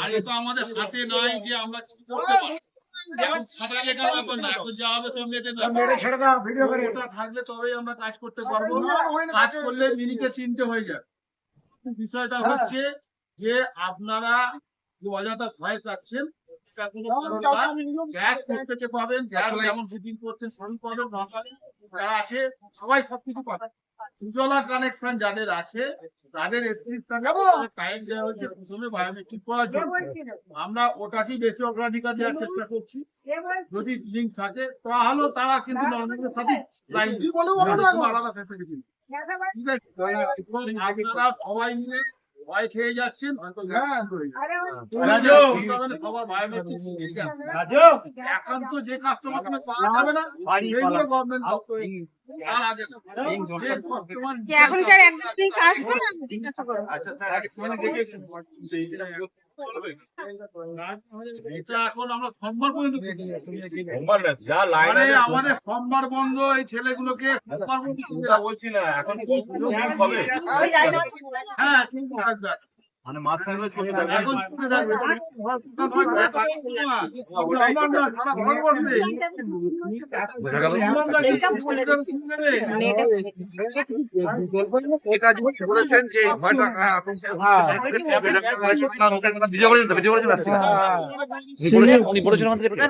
আর এ তো আমাদের হাতে নাই যে আমরা কিছু করতে পারি। ওটা থাকলে তবেই আমরা কাজ করতে পারবো। কাজ করলে মিনিটে 3টে হয়ে যায়। বিষয়টা হচ্ছে যে আপনারা অযথা ভয় পাচ্ছেন। গ্যাস প্রত্যেকে পাবেন, গ্যাস যেমন বুকিং করছেন সবই পাবেন। যারা আছে সবাই সবকিছু পাবেন। উজ্জ্বলা কানেকশন যাদের আছে তাদের 31 টাইম দেওয়া হচ্ছে প্রথমে বায়োমেট্রিক করার জন্য। আমরা ওটাকেই বেশি অগ্রাধিকার দেওয়ার চেষ্টা করছি। যদি লিঙ্ক থাকে তাহলেও তারা কিন্তু নর্মালের সাথে লাইন আলাদা ফ্যাসিলিটি। ঠিক আছে, আপনারা সবাই মিলে ভয় খেয়ে যাচ্ছেন। সবার বায়োমেট্রিক একান্ত যে কাস্টমার পাওয়া যাবে না সেইগুলো গভর্নমেন্ট তার আগে এখনকার একদম আসবে না। আচ্ছা স্যার এটা এখন আমরা সোমবার পর্যন্ত আমাদের সোমবার বন্ধ। এই ছেলেগুলোকে সোমবার পর্যন্ত বলছি না এখন হবে। হ্যাঁ চিন্তা থাকবে মানে মাঝখানে এখন থাকবে বলেছেন যে উনি বলেছেন আমাদের